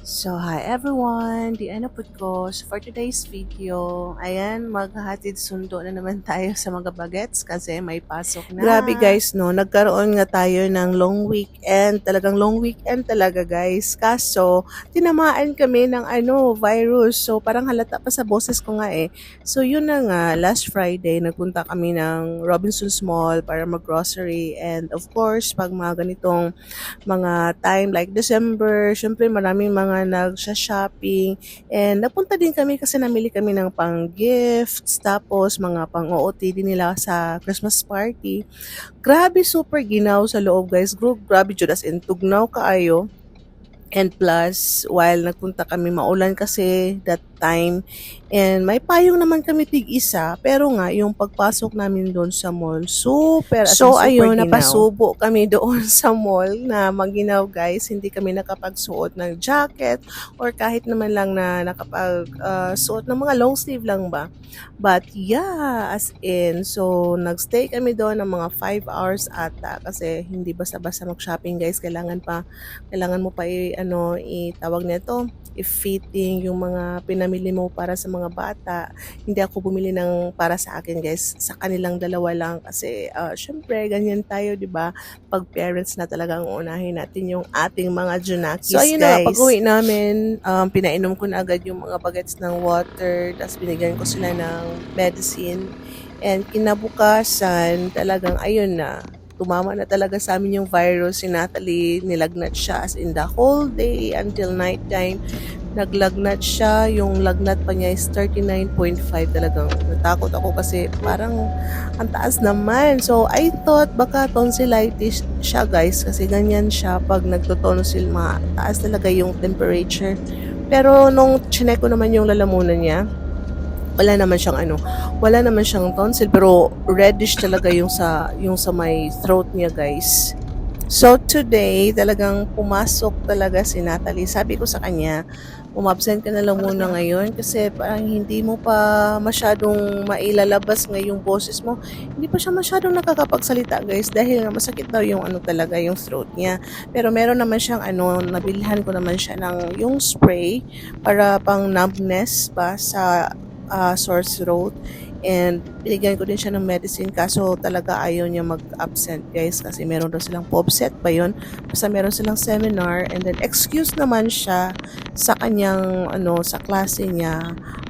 So, hi everyone! Di ano po ko. So, for today's video, ayan, maghahatid sundo na naman tayo sa mga bagets kasi may pasok na. Grabe guys, no? Nagkaroon nga tayo ng long weekend. Talagang long weekend talaga guys. Kaso, tinamaan kami ng virus. So, parang halata pa sa boses ko nga eh. So, yun na nga, last Friday, nagpunta kami ng Robinsons Mall para mag-grocery. And of course, pag mga ganitong mga time like December, syempre maraming mga nagsha-shopping and napunta din kami kasi namili kami ng pang-gifts tapos mga pang-OOTD nila sa Christmas party. Grabe super ginaw sa loob guys. Grabe jud as in tugnaw kaayo. And plus, while nagpunta kami, maulan kasi that time. And may payong naman kami tig-isa. Pero nga, yung pagpasok namin doon sa mall, super, as in super ayun, ginaw. Napasubo kami doon sa mall na maginaw guys. Hindi kami nakapagsuot ng jacket or kahit naman lang na nakapagsuot ng mga long sleeve lang ba. But yeah, as in, so nagstay kami doon ng mga 5 hours ata kasi hindi basta-basta mag-shopping guys. Kailangan mo pa itawag nito, i-fitting yung mga pinamili mo para sa mga bata. Hindi ako bumili ng para sa akin guys, sa kanilang dalawa lang kasi syempre ganyan tayo, 'di ba? Pag parents na talagang unahin natin yung ating mga junakis guys. So ayun na, pag-uwi namin, pinainom ko na agad yung mga bagets ng water, tapos binigyan ko sila ng medicine. And kinabukasan, talagang ayun na, tumama na talaga sa amin yung virus. Si Natalie, nilagnat siya as in the whole day until nighttime. Naglagnat siya. Yung lagnat pa niya is 39.5. Talagang natakot ako kasi parang ang taas naman. So, I thought baka tonsillitis siya guys kasi ganyan siya pag nagtotonsil. Mataas talaga yung temperature. Pero nung chinek ko naman yung lalamunan niya, wala naman siyang tonsil pero reddish talaga yung sa may throat niya guys. So today talagang pumasok talaga si Natalie. Sabi ko sa kanya, umabsent ka na lang muna ngayon kasi parang hindi mo pa masyadong mailalabas ngayong boses mo. Hindi pa siya masyadong nakakapagsalita guys dahil nga masakit daw yung talaga yung throat niya. Pero meron naman siyang nabilhan ko naman siya ng yung spray para pang numbness pa sa sore throat. And binigyan ko din siya ng medicine kaso talaga ayaw niya mag-absent guys kasi meron daw silang POBSET ba yun? Basta meron silang seminar and then excuse naman siya sa kanyang sa klase niya.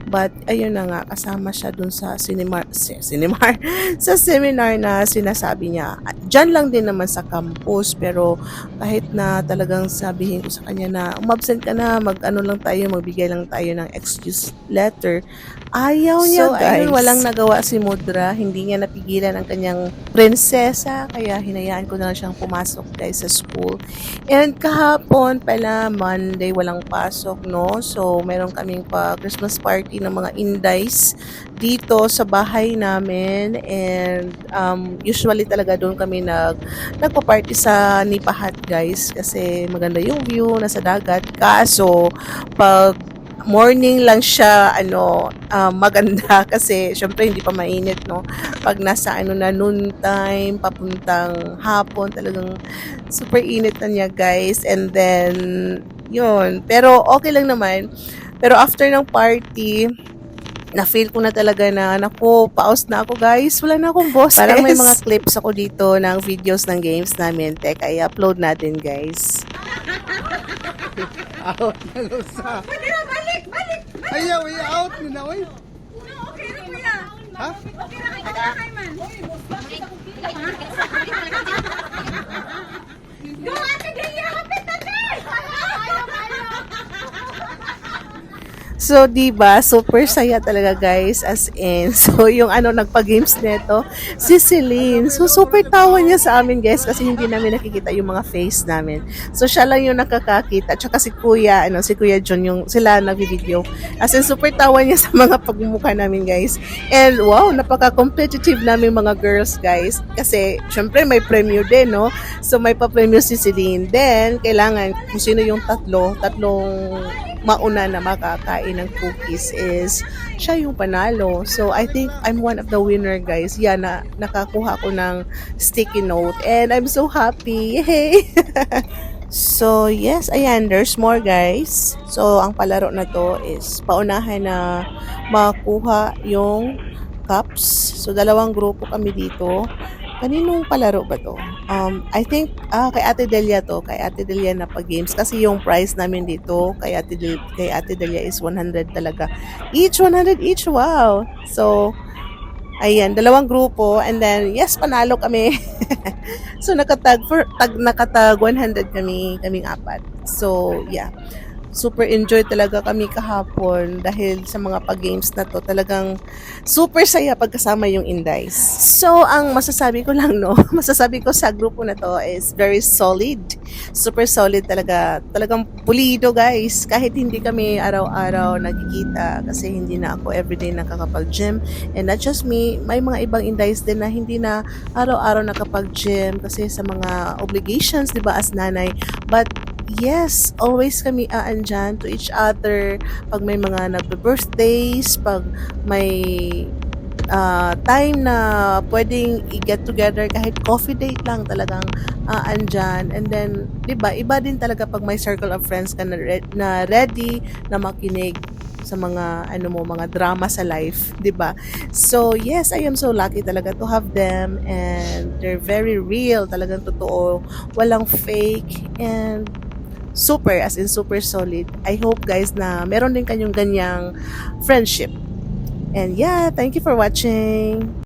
But ayun na nga, kasama siya dun sa seminar sa seminar na sinasabi niya. Diyan lang din naman sa campus pero kahit na talagang sabihin ko sa kanya na umabsent ka na, magbigay lang tayo ng excuse letter. Ayaw niya guys. Ayun, walang nagawa si Mudra. Hindi niya napigilan ang kanyang prinsesa. Kaya hinayaan ko na lang siyang pumasok guys sa school. And kahapon pala, Monday, walang pasok, no? So, meron kaming Christmas party ng mga Indies dito sa bahay namin. And usually talaga doon kami nagpa-party sa Nipahat guys. Kasi maganda yung view, nasa dagat. Kaso, pag morning lang siya maganda kasi syempre hindi pa mainit, no? Pag nasa na noon time papuntang hapon, talagang super init na niya guys. And then yun, pero okay lang naman. Pero after ng party, na-feel ko na talaga na, naku, pause na ako guys. Wala na akong boses. Parang may mga clips ako dito ng videos ng games namin. Teka, i-upload natin guys. Out na lusa. Pwede na, balik! Ayaw, out mo na, oy. Okay na kuya. Ha? Okay na kay man. Go, ate Gaya! Kapit na So, diba, super saya talaga guys, as in. So, yung nagpa-games neto, si Celine. So, super tawa niya sa amin guys kasi hindi namin nakikita yung mga face namin. So, siya lang yung nakakakita. Tsaka si Kuya, si Kuya John, sila nag-video. As in, super tawa niya sa mga pagmumukha namin guys. And wow, napaka-competitive namin mga girls guys. Kasi, syempre, may premyo din, no? So, may pa-premyo si Celine. Then, kailangan, kung sino yung tatlong mauna na makakain ng cookies is siya yung panalo. So, I think I'm one of the winner, guys. Yeah, nakakuha ko ng sticky note. And I'm so happy. Yay! So, yes, ayan, there's more guys. So, ang palaro na to is paunahan na makuha yung cups. So, dalawang grupo kami dito. Kaninong palaro ba to? I think, kay Ate Delia to. Kay Ate Delia na pag-games. Kasi yung price namin dito kay Ate Delia is 100 talaga. Each, 100 each. Wow! So, ayan, dalawang grupo. And then, yes, panalo kami. So nakatag 100 kaming apat. So yeah. Super enjoy talaga kami kahapon dahil sa mga pag-games na to. Talagang super saya pagkasama yung Indies. So, ang masasabi ko lang, no, masasabi ko sa grupo na to is very solid. Super solid talaga. Talagang pulido, guys. Kahit hindi kami araw-araw nagkikita kasi hindi na ako everyday nakakapag-gym. And not just me, may mga ibang Indies din na hindi na araw-araw nakapag-gym kasi sa mga obligations, di ba, as nanay. But yes, always kami aandyan to each other pag may mga nagbe-birthdays, pag may time na pwedeng i-get together kahit coffee date lang talagang andyan. And then, di ba, iba din talaga pag may circle of friends ka na ready na makinig sa mga mga drama sa life, 'di ba? So, yes, I am so lucky talaga to have them and they're very real, talagang totoo, walang fake and super, as in super solid. I hope guys na meron din kayong ganyang friendship. And yeah, thank you for watching.